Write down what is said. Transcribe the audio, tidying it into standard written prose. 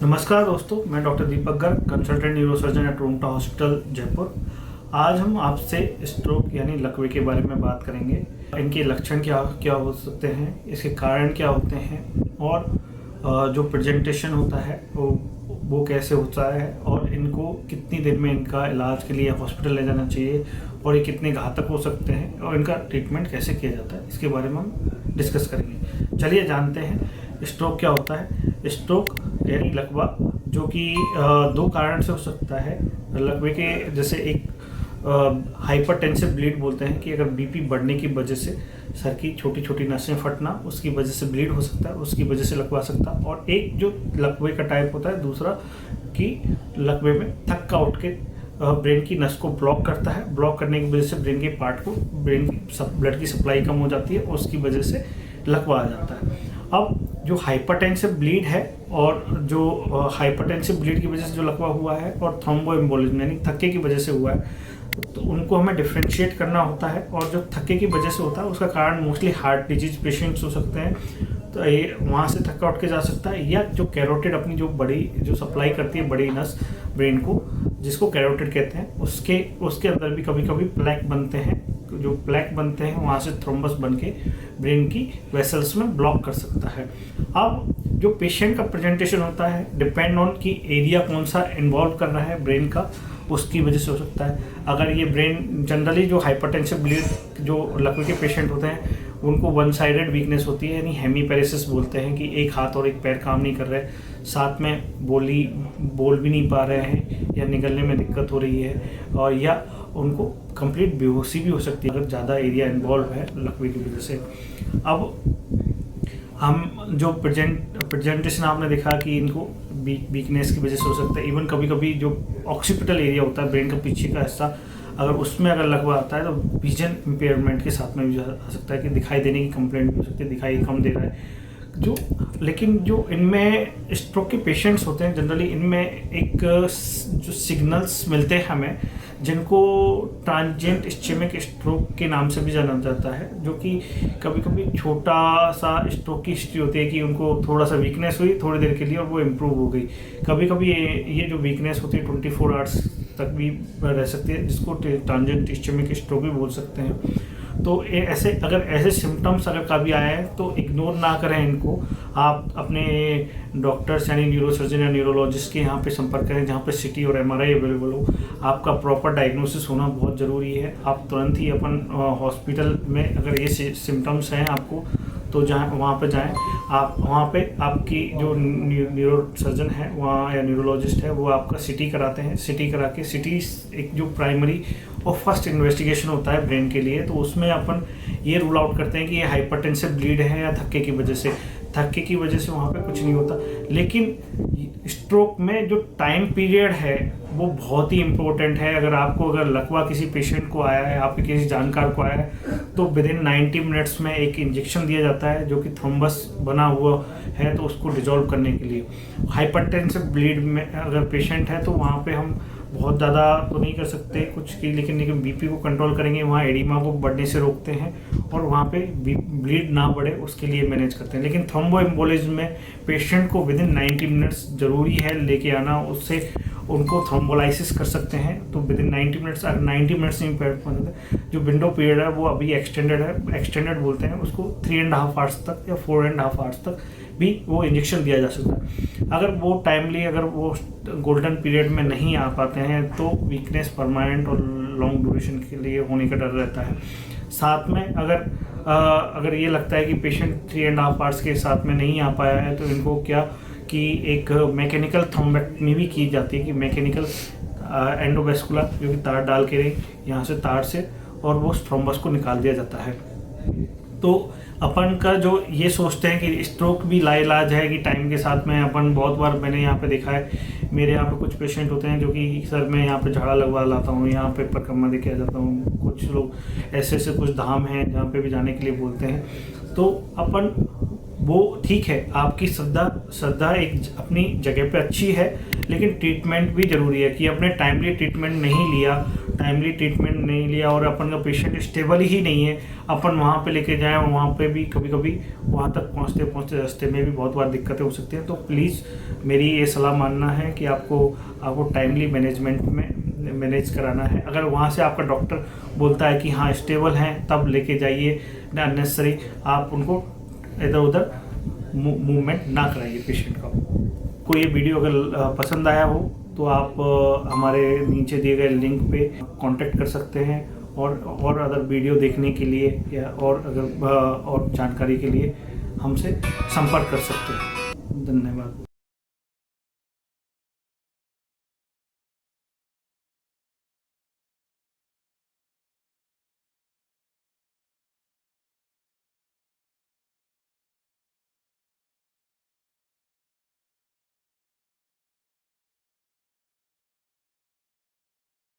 नमस्कार दोस्तों, मैं doctor Deepak Garg, consultant neurosurgeon at Rungta hospital Jaipur. आज हम आपसे स्ट्रोक यानी लकवे के बारे में बात करेंगे। इनके लक्षण क्या क्या हो सकते हैं, इसके कारण क्या होते हैं और जो प्रेजेंटेशन होता है वो कैसे होता है और इनको कितनी देर में इनका इलाज के लिए हॉस्पिटल ले जाना चाहिए और ये कितने घातक हो सकते हैं और इनका ट्रीटमेंट कैसे किया जाता है, इसके बारे में हम डिस्कस करेंगे। चलिए जानते हैं स्ट्रोक क्या होता है। स्ट्रोक यानी लकवा जो कि दो कारण से हो सकता है। लकवे के जैसे एक हाइपरटेंसिव ब्लीड बोलते हैं कि अगर बीपी बढ़ने की वजह से सर की छोटी छोटी नसें फटना, उसकी वजह से ब्लीड हो सकता है, उसकी वजह से लकवा सकता है। और एक जो लकवे का टाइप होता है दूसरा कि लकवे में थक्का उठ के ब्रेन की नस को ब्लॉक करता है। ब्लॉक करने की वजह से ब्रेन के पार्ट को ब्रेन की ब्लड की सप्लाई कम हो जाती है और उसकी वजह से लकवा आ जाता है। अब जो हाइपरटेंसिव ब्लीड है और जो हाइपरटेंसिव ब्लीड की वजह से जो लकवा हुआ है और थ्रोम्बोएम्बोलिज्म यानी थक्के की वजह से हुआ है, तो उनको हमें डिफ्रेंशिएट करना होता है। और जो थक्के की वजह से होता है उसका कारण मोस्टली हार्ट डिजीज पेशेंट्स हो सकते हैं, तो ये वहाँ से थक्का उठ के जा सकता है। या जो कैरोटिड अपनी जो बड़ी जो सप्लाई करती है बड़ी नस ब्रेन को, जिसको कैरोटिड कहते हैं, उसके अंदर भी कभी कभी प्लैक बनते हैं। जो प्लैक बनते हैं वहाँ से थ्रोम्बस बन के ब्रेन की वेसल्स में ब्लॉक कर सकता है। अब जो पेशेंट का प्रेजेंटेशन होता है डिपेंड ऑन कि एरिया कौन सा इन्वॉल्व कर रहा है ब्रेन का, उसकी वजह से हो सकता है। अगर ये ब्रेन जनरली जो हाइपरटेंसिव ब्लीड जो लकवे के पेशेंट होते हैं उनको वन साइडेड वीकनेस होती है, यानी हेमीपैरेसिस बोलते हैं कि एक हाथ और एक पैर काम नहीं कर रहे, साथ में बोल भी नहीं पा रहे हैं या निगलने में दिक्कत हो रही है, और या उनको कंप्लीट बेहोशी भी हो सकती है अगर ज़्यादा एरिया इन्वॉल्व है लकवे की वजह से। अब हम जो प्रेजेंटेशन आपने देखा कि इनको वीकनेस की वजह से हो सकता है। इवन कभी कभी जो ऑक्सीपिटल एरिया होता है ब्रेन का पीछे का हिस्सा, अगर उसमें अगर लकवा आता है तो विजन इम्पेयरमेंट के साथ में भी आ सकता है कि दिखाई देने की कंप्लेंट भी हो सकती है, दिखाई कम दे रहा है लेकिन जो इनमें स्ट्रोक के पेशेंट्स होते हैं जनरली इनमें एक जो सिग्नल्स मिलते हैं हमें, जिनको ट्रांजिएंट इस्चेमिक स्ट्रोक के नाम से भी जाना जाता है, जो कि कभी कभी छोटा सा स्ट्रोक की हिस्ट्री होती है कि उनको थोड़ा सा वीकनेस हुई थोड़ी देर के लिए और वो इम्प्रूव हो गई। कभी कभी ये जो वीकनेस होती है 24 आवर्स तक भी रह सकती है, जिसको ट्रांजिएंट इस्चेमिक स्ट्रोक भी बोल सकते हैं। तो अगर ऐसे सिम्टम्स अगर कभी आए हैं तो इग्नोर ना करें इनको। आप अपने डॉक्टर्स यानी न्यूरोसर्जन या न्यूरोलॉजिस्ट के यहाँ पे संपर्क करें जहाँ पे सीटी और एमआरआई अवेलेबल हो। आपका प्रॉपर डायग्नोसिस होना बहुत ज़रूरी है। आप तुरंत ही अपन हॉस्पिटल में अगर ये सिम्टम्स हैं आपको तो वहाँ पे जाएं। आप वहाँ पे आपकी जो न्यूरोसर्जन है वहाँ या न्यूरोलॉजिस्ट है वो आपका सीटी कराते हैं। सीटी करा के सीटी एक जो प्राइमरी और फर्स्ट इन्वेस्टिगेशन होता है ब्रेन के लिए, तो उसमें अपन ये रूल आउट करते हैं कि ये हाइपरटेंसिव ब्लीड है या थक्के की वजह से। थक्के की वजह से वहाँ पे कुछ नहीं होता, लेकिन स्ट्रोक में जो टाइम पीरियड है वो बहुत ही इम्पोर्टेंट है। अगर लकवा किसी पेशेंट को आया है, आपके किसी जानकार को आया है, तो विद इन 90 मिनट्स में एक इंजेक्शन दिया जाता है जो कि थ्रोम्बस बना हुआ है तो उसको डिजोल्व करने के लिए। हाइपरटेंसिव ब्लीड में अगर पेशेंट है तो वहाँ पे हम बहुत ज़्यादा तो नहीं कर सकते कुछ की, लेकिन बीपी को कंट्रोल करेंगे, वहाँ एडिमा को बढ़ने से रोकते हैं और वहाँ पे ब्लीड ना बढ़े उसके लिए मैनेज करते हैं। लेकिन थ्रोम्बोएम्बोलिज्म में पेशेंट को विद इन 90 मिनट्स ज़रूरी है लेके आना, उससे उनको थ्रोम्बोलाइसिस कर सकते हैं। तो विद इन 90 मिनट्स, अगर 90 मिनट्स में जो विंडो पीरियड है वो अभी एक्सटेंडेड है, एक्सटेंडेड बोलते हैं उसको, 3.5 आवर्स तक या 4.5 आवर्स तक भी वो इंजेक्शन दिया जा सकता है। अगर वो टाइमली अगर वो गोल्डन पीरियड में नहीं आ पाते हैं तो वीकनेस परमानेंट और लॉन्ग ड्यूरेशन के लिए होने का डर रहता है। साथ में अगर ये लगता है कि पेशेंट 3.5 आवर्स के साथ में नहीं आ पाया है तो इनको क्या कि एक मैकेनिकल थ्रोम्बेक्टमी भी की जाती है कि मैकेनिकल एंडोवेस्कुलर जो कि तार डाल के यहाँ से तार से और वो थ्रोम्बस को निकाल दिया जाता है। तो अपन का जो ये सोचते हैं कि स्ट्रोक भी लाइलाज है कि टाइम के साथ में अपन बहुत बार मैंने यहाँ पे देखा है, मेरे यहाँ पे कुछ पेशेंट होते हैं जो कि सर मैं यहाँ पे झाड़ा लगवा लाता हूँ, यहाँ पे परिक्रमा दे के आ जाता हूँ। कुछ लोग ऐसे कुछ धाम हैं जहाँ पे भी जाने के लिए बोलते हैं। तो अपन वो ठीक है, आपकी श्रद्धा एक अपनी जगह पे अच्छी है, लेकिन ट्रीटमेंट भी ज़रूरी है कि अपने टाइमली ट्रीटमेंट नहीं लिया और अपन का पेशेंट स्टेबल ही नहीं है, अपन वहाँ पे लेके जाएं और वहाँ पे भी कभी कभी वहाँ तक पहुँचते रास्ते में भी बहुत बार दिक्कतें हो सकती हैं। तो प्लीज़ मेरी ये सलाह मानना है कि आपको टाइमली मैनेज कराना है। अगर वहाँ से आपका डॉक्टर बोलता है कि हाँ स्टेबल हैं, तब लेके जाइए, ना अननेसेसरी आप उनको इधर उधर मूवमेंट ना कराइए पेशेंट का। को ये वीडियो अगर पसंद आया हो तो आप हमारे नीचे दिए गए लिंक पे कांटेक्ट कर सकते हैं और अगर वीडियो देखने के लिए या और जानकारी के लिए हमसे संपर्क कर सकते हैं। धन्यवाद।